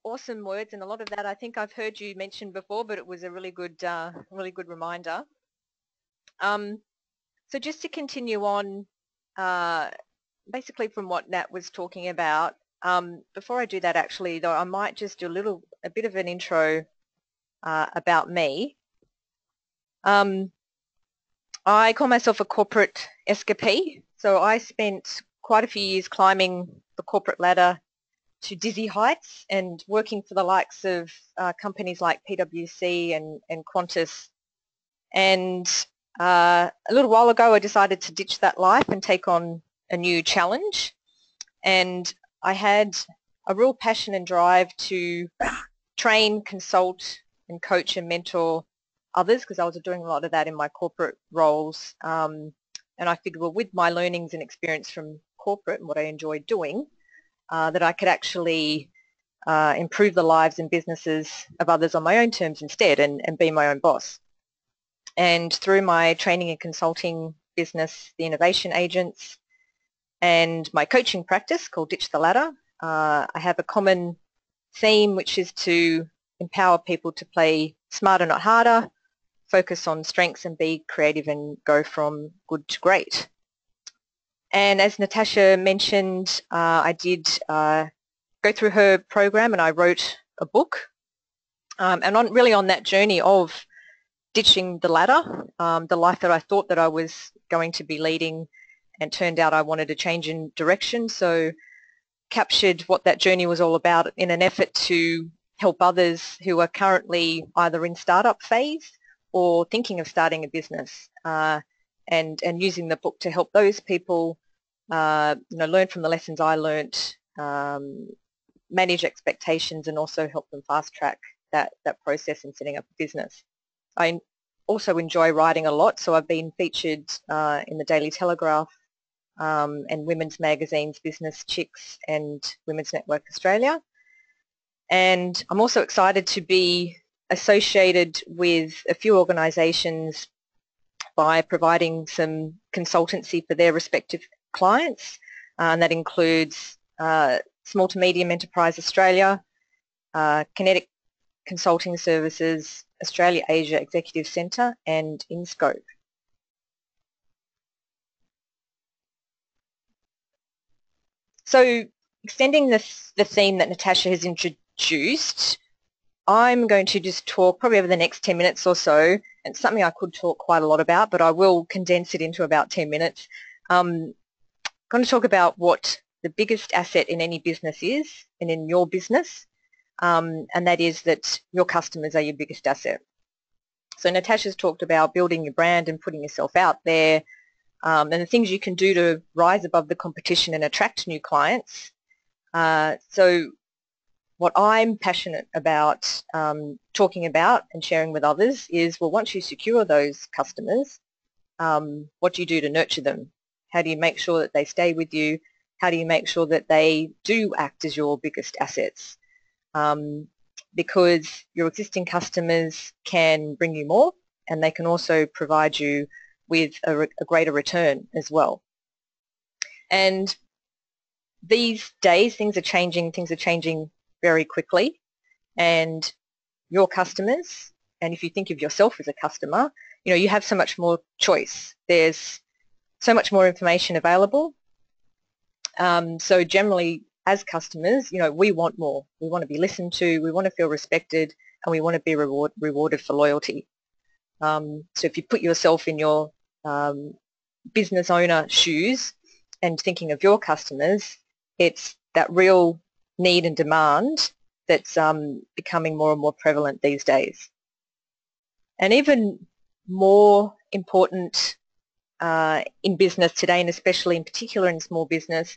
Speaker 1: awesome words, and a lot of that I think I've heard you mention before, but it was a really good reminder. So just to continue on, basically from what Nat was talking about, before I do that actually, though, I might just do a bit of an intro about me. I call myself a corporate escapee. So I spent quite a few years climbing the corporate ladder to dizzy heights and working for the likes of companies like PwC and Qantas. And a little while ago I decided to ditch that life and take on a new challenge. And I had a real passion and drive to train, consult and coach and mentor others, because I was doing a lot of that in my corporate roles. And I figured, well, with my learnings and experience from corporate and what I enjoyed doing, that I could actually improve the lives and businesses of others on my own terms instead, and be my own boss. And through my training and consulting business, the Innovation Agents, and my coaching practice called Ditch the Ladder, I have a common theme, which is to empower people to play smarter, not harder, focus on strengths and be creative and go from good to great. And as Natasha mentioned, I did go through her program and I wrote a book. And really on that journey of ditching the ladder, the life that I thought that I was going to be leading, and turned out I wanted to change in direction. So captured what that journey was all about in an effort to help others who are currently either in startup phase or thinking of starting a business, and using the book to help those people learn from the lessons I learnt, manage expectations, and also help them fast track that process in setting up a business. I also enjoy writing a lot, so I've been featured in the Daily Telegraph and women's magazines Business Chicks and Women's Network Australia. And I'm also excited to be associated with a few organisations by providing some consultancy for their respective clients, and that includes Small to Medium Enterprise Australia, Kinetic Consulting Services, Australia Asia Executive Centre, and InScope. So extending the theme that Natasha has introduced, I'm going to just talk probably over the next 10 minutes or so, and something I could talk quite a lot about, but I will condense it into about 10 minutes. I'm going to talk about what the biggest asset in any business is, and in your business, and that is that your customers are your biggest asset. So Natasha's talked about building your brand and putting yourself out there, and the things you can do to rise above the competition and attract new clients. So what I'm passionate about talking about and sharing with others is, well, once you secure those customers, what do you do to nurture them? How do you make sure that they stay with you? How do you make sure that they do act as your biggest assets? Because your existing customers can bring you more, and they can also provide you with a greater return as well. And these days things are changing very quickly, and your customers, and if you think of yourself as a customer, you have so much more choice. There's so much more information available. So generally, as customers, we want more. We want to be listened to, we want to feel respected, and we want to be rewarded for loyalty. So if you put yourself in your business owner shoes and thinking of your customers, it's that real need and demand that's becoming more and more prevalent these days. And even more important in business today, and especially in particular in small business,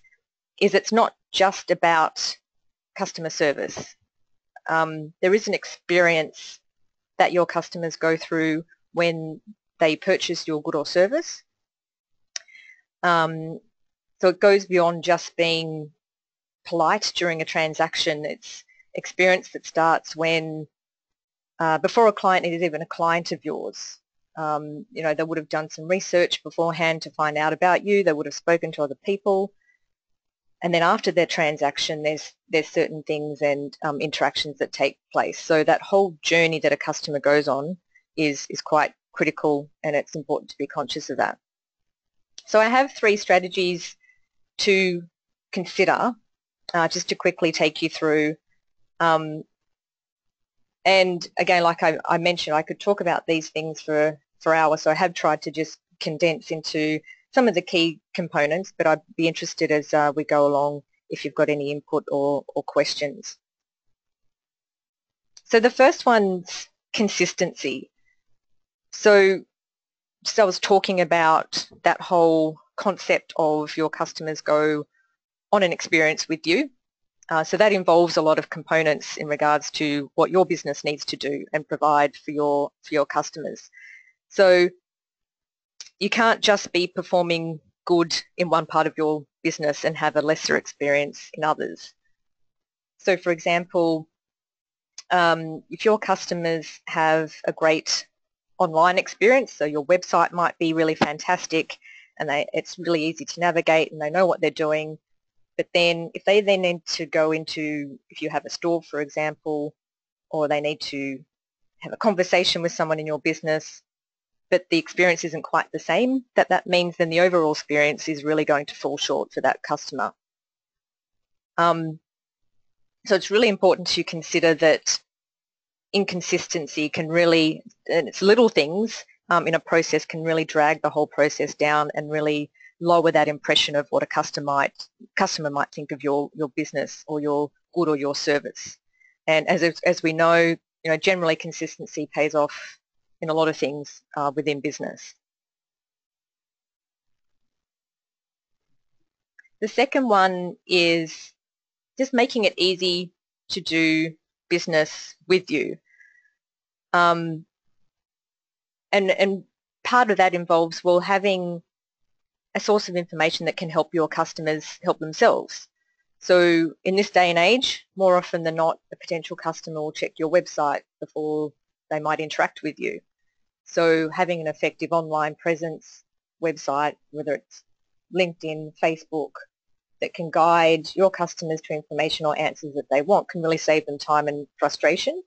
Speaker 1: is it's not just about customer service. There is an experience that your customers go through when they purchase your good or service. So it goes beyond just being polite during a transaction. It's experience that starts when, before a client is even a client of yours. They would have done some research beforehand to find out about you. They would have spoken to other people. And then after their transaction, there's certain things and interactions that take place. So that whole journey that a customer goes on is quite critical, and it's important to be conscious of that. So I have 3 strategies to consider, just to quickly take you through. And again, like I mentioned, I could talk about these things for hours, so I have tried to just condense into some of the key components, but I'd be interested as we go along if you've got any input or questions. So the first one's consistency. So just I was talking about that whole concept of your customers go on an experience with you. So that involves a lot of components in regards to what your business needs to do and provide for your customers. So you can't just be performing good in one part of your business and have a lesser experience in others. So for example, if your customers have a great online experience, so your website might be really fantastic and it's really easy to navigate and they know what they're doing, but then if they then need to go into, if you have a store for example, or they need to have a conversation with someone in your business, but the experience isn't quite the same, that means then the overall experience is really going to fall short for that customer. So it's really important to consider that inconsistency can really, and it's little things in a process, can really drag the whole process down and really lower that impression of what a customer might think of your business or your good or your service. And as we know, generally consistency pays off in a lot of things within business. The second one is just making it easy to do business with you. And part of that involves, well, having a source of information that can help your customers help themselves. So in this day and age, more often than not, a potential customer will check your website before they might interact with you. So having an effective online presence, website, whether it's LinkedIn, Facebook, that can guide your customers to information or answers that they want can really save them time and frustration,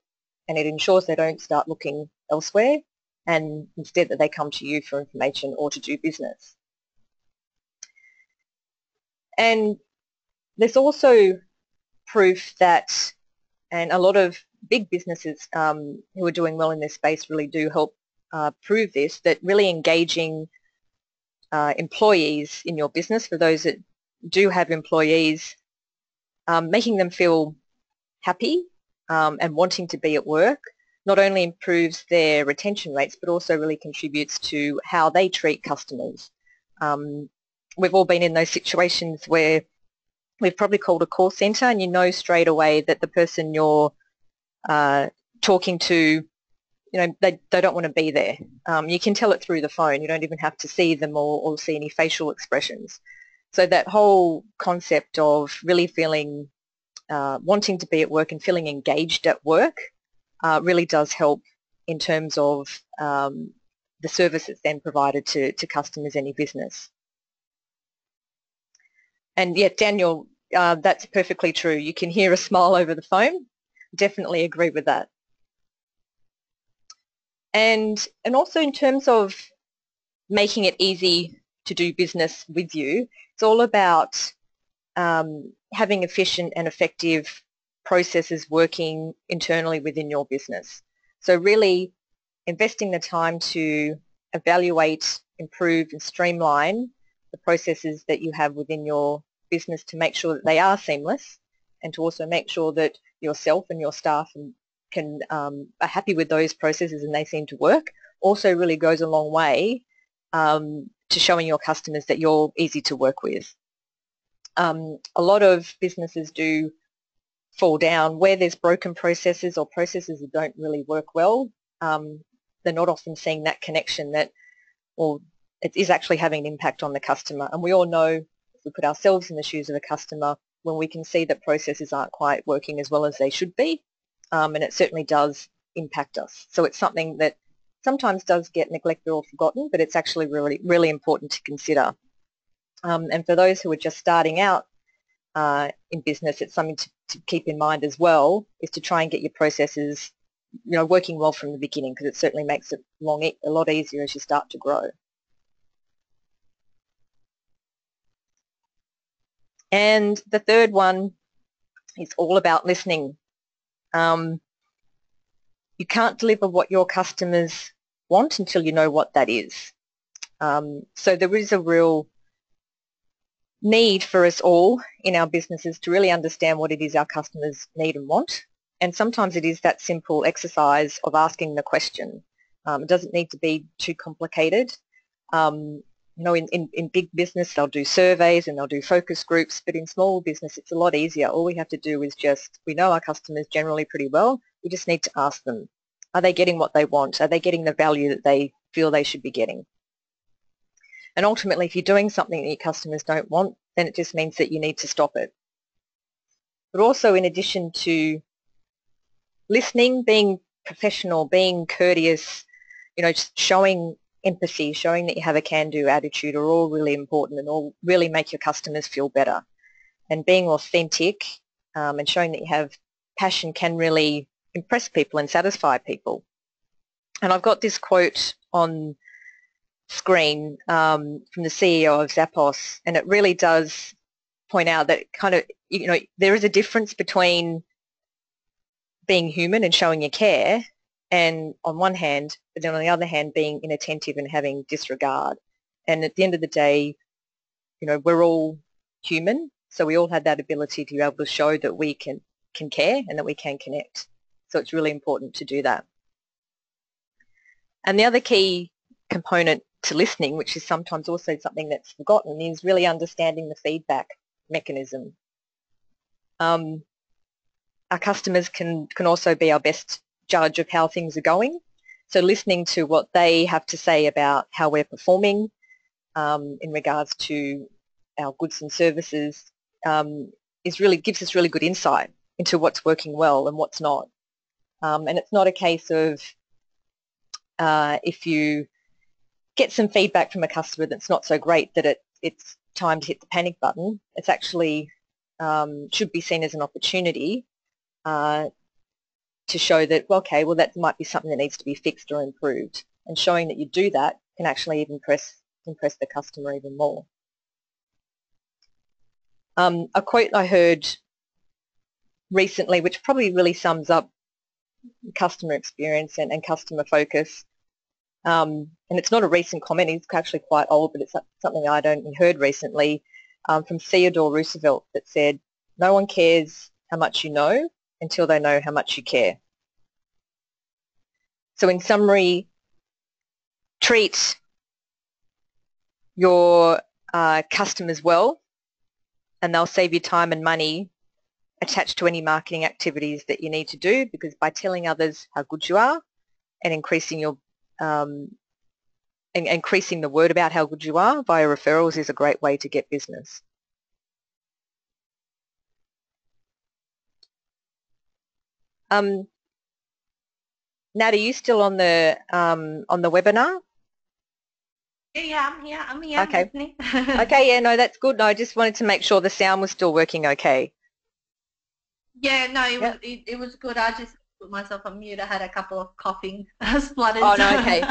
Speaker 1: and it ensures they don't start looking elsewhere and instead that they come to you for information or to do business. And there's also proof that, and a lot of big businesses who are doing well in this space really do help prove this, that really engaging employees in your business, for those that do have employees, making them feel happy and wanting to be at work not only improves their retention rates but also really contributes to how they treat customers. We've all been in those situations where we've probably called a call centre and you know straight away that the person you're talking to, they don't want to be there. You can tell it through the phone. You don't even have to see them or see any facial expressions. So that whole concept of really feeling, wanting to be at work and feeling engaged at work really does help in terms of the service that's then provided to customers, any business. And yeah, Daniel, that's perfectly true. You can hear a smile over the phone. Definitely agree with that. And also in terms of making it easy to do business with you, it's all about having efficient and effective processes working internally within your business. So really investing the time to evaluate, improve and streamline the processes that you have within your business to make sure that they are seamless, and to also make sure that yourself and your staff are happy with those processes and they seem to work, also really goes a long way to showing your customers that you're easy to work with. A lot of businesses do fall down where there's broken processes or processes that don't really work well. They're not often seeing that connection that, well, it is actually having an impact on the customer. And we all know, if we put ourselves in the shoes of a customer, when we can see that processes aren't quite working as well as they should be, and it certainly does impact us. So it's something that sometimes does get neglected or forgotten, but it's actually really, really important to consider. And for those who are just starting out, in business, it's something to keep in mind as well, is to try and get your processes, working well from the beginning, because it certainly makes it a lot easier as you start to grow. And the third one is all about listening. You can't deliver what your customers want until you know what that is. So there is a real need for us all in our businesses to really understand what it is our customers need and want. And sometimes it is that simple exercise of asking the question. It doesn't need to be too complicated. In big business, they'll do surveys and they'll do focus groups, but in small business, it's a lot easier. All we have to do is we know our customers generally pretty well. We just need to ask them, are they getting what they want? Are they getting the value that they feel they should be getting? And ultimately, if you're doing something that your customers don't want, then it just means that you need to stop it. But also, in addition to listening, being professional, being courteous, just showing empathy, showing that you have a can-do attitude are all really important and all really make your customers feel better. And being authentic and showing that you have passion can really impress people and satisfy people. And I've got this quote on screen from the CEO of Zappos, and it really does point out that there is a difference between being human and showing your care, and on one hand, but then on the other hand, being inattentive and having disregard. And at the end of the day, we're all human, so we all have that ability to be able to show that we can care and that we can connect. So it's really important to do that. And the other key component to listening, which is sometimes also something that's forgotten, is really understanding the feedback mechanism. Our customers can also be our best judge of how things are going. So listening to what they have to say about how we're performing in regards to our goods and services gives us really good insight into what's working well and what's not. And it's not a case of if you get some feedback from a customer that's not so great that it's time to hit the panic button. It's actually should be seen as an opportunity to show that, well, that might be something that needs to be fixed or improved. And showing that you do that can actually even impress the customer even more. A quote I heard recently, which probably really sums up customer experience and customer focus, and it's not a recent comment, it's actually quite old, but it's something I'd only heard recently, from Theodore Roosevelt, that said, "No one cares how much you know until they know how much you care." So in summary, treat your customers well, and they'll save you time and money attached to any marketing activities that you need to do, because by telling others how good you are and increasing the word about how good you are via referrals is a great way to get business. Nat, are you still on the webinar?
Speaker 2: Yeah, I'm here.
Speaker 1: Okay.
Speaker 2: Listening.
Speaker 1: Okay, yeah, no, that's good. No, I just wanted to make sure the sound was still working okay.
Speaker 2: Yeah, no, it was good. I just put myself on mute. I had a couple of coughing splutters.
Speaker 1: Oh no, okay.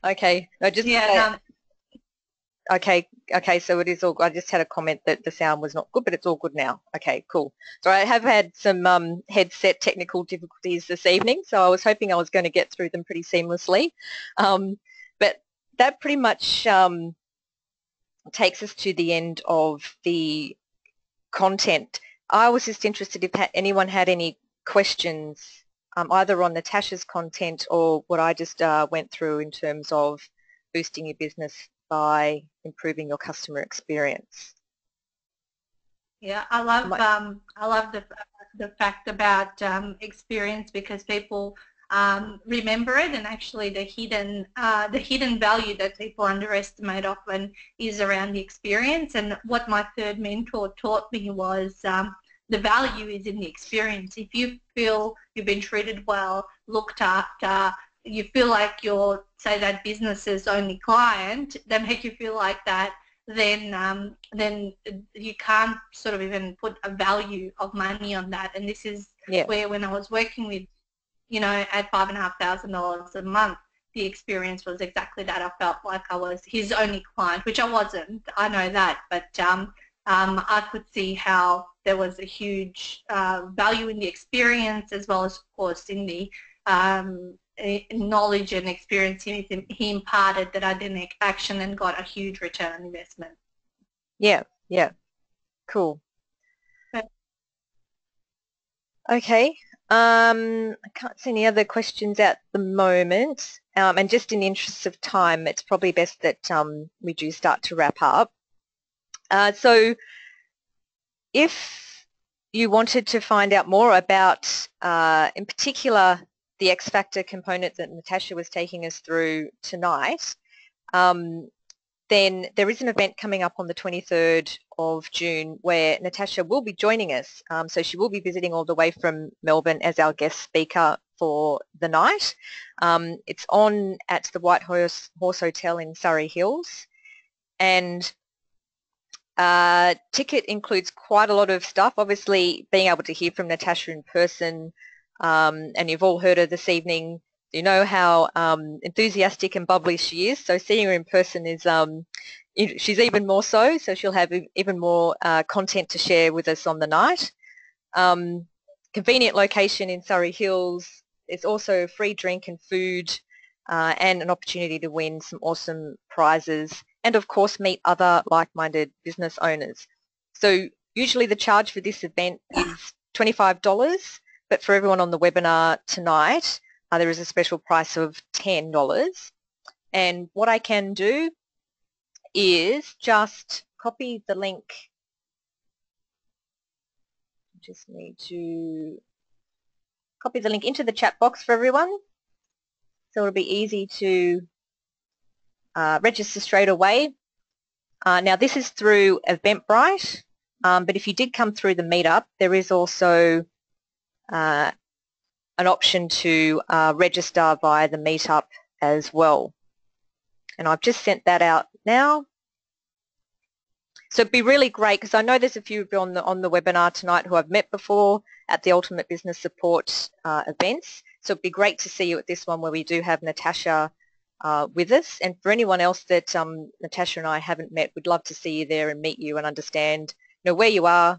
Speaker 1: Okay. No, just Okay, so it is all good. I just had a comment that the sound was not good, but it's all good now. Okay, cool. So I have had some headset technical difficulties this evening, so I was hoping I was going to get through them pretty seamlessly. But that pretty much takes us to the end of the content. I was just interested if anyone had any questions, either on Natasha's content or what I just went through in terms of boosting your business by improving your customer experience.
Speaker 2: Yeah, I love the fact about experience, because people remember it, and actually the hidden value that people underestimate often is around the experience. And what my third mentor taught me was the value is in the experience. If you feel you've been treated well, looked after, you feel like you're, say, that business's only client, they make you feel like that, then you can't sort of even put a value of money on that. And this is where, when I was working with, at $5,500 a month, the experience was exactly that. I felt like I was his only client, which I wasn't. I know that, but I could see how there was a huge value in the experience, as well as, of course, in the knowledge and experience he imparted that I didn't action and got a huge return on investment.
Speaker 1: Yeah, cool. Okay, I can't see any other questions at the moment, and just in the interest of time, it's probably best that we do start to wrap up. So if you wanted to find out more about, in particular, the X Factor component that Natasha was taking us through tonight, then there is an event coming up on the 23rd of June where Natasha will be joining us. So she will be visiting all the way from Melbourne as our guest speaker for the night. It's on at the White Horse Hotel in Surrey Hills, and ticket includes quite a lot of stuff. Obviously, being able to hear from Natasha in person, and you've all heard her this evening. You know how enthusiastic and bubbly she is, so seeing her in person is, she's even more so, so she'll have even more content to share with us on the night. Convenient location in Surrey Hills. There's also free drink and food, and an opportunity to win some awesome prizes, and of course meet other like-minded business owners. So usually the charge for this event is $25, but for everyone on the webinar tonight, there is a special price of $10. And what I can do is just copy the link. Just need to copy the link into the chat box for everyone, so it'll be easy to register straight away. Now this is through Eventbrite, but if you did come through the meetup, there is also an option to register via the meetup as well. And I've just sent that out now. So it'd be really great, because I know there's a few of you on the webinar tonight who I've met before at the Ultimate Business Support events. So it'd be great to see you at this one where we do have Natasha with us. And for anyone else that Natasha and I haven't met, we'd love to see you there and meet you and understand, where you are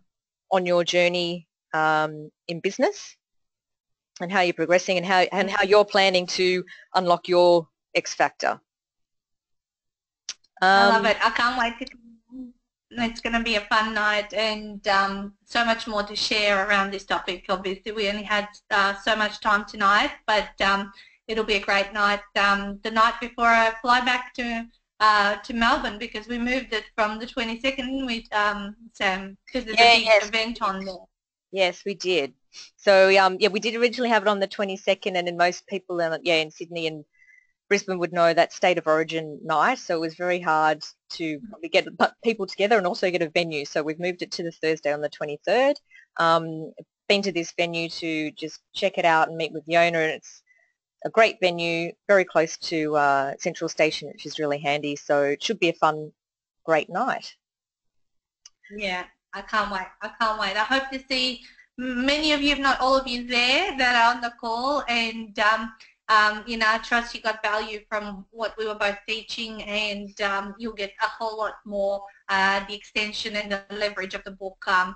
Speaker 1: on your journey in business, and how you're progressing, and how you're planning to unlock your X Factor.
Speaker 2: I love it. I can't wait to come. It's going to be a fun night, and so much more to share around this topic. Obviously, we only had so much time tonight, but it'll be a great night. The night before I fly back to Melbourne, because we moved it from the 22nd with Sam, because there's a big event on there.
Speaker 1: Yes, we did. So we did originally have it on the 22nd, and then most people in Sydney and Brisbane would know that State of Origin night, so it was very hard to probably get people together and also get a venue. So we've moved it to the Thursday on the 23rd. Been to this venue to just check it out and meet with the owner, and it's a great venue, very close to Central Station, which is really handy. So it should be a fun, great night.
Speaker 2: Yeah, I can't wait. I can't wait. I hope to see many of you, if not all of you, there that are on the call, and I trust you got value from what we were both teaching, and you'll get a whole lot more the extension and the leverage of the book on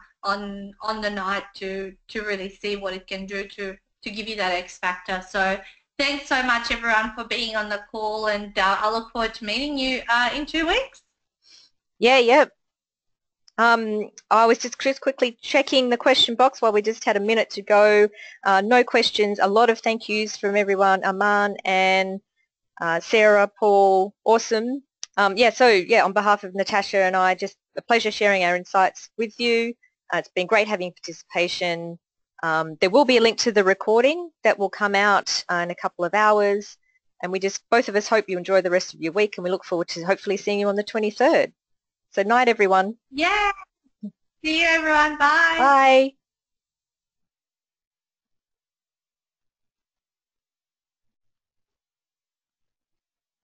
Speaker 2: the night to really see what it can do to give you that X factor. So thanks so much, everyone, for being on the call, and I look forward to meeting you in 2 weeks.
Speaker 1: Yeah. I was just quickly checking the question box while we just had a minute to go. No questions. A lot of thank yous from everyone. Aman and Sarah, Paul, awesome. On behalf of Natasha and I, just a pleasure sharing our insights with you. It's been great having participation. There will be a link to the recording that will come out in a couple of hours, and both of us hope you enjoy the rest of your week, and we look forward to hopefully seeing you on the 23rd. So night, everyone.
Speaker 2: Yeah. See you, everyone. Bye.
Speaker 1: Bye.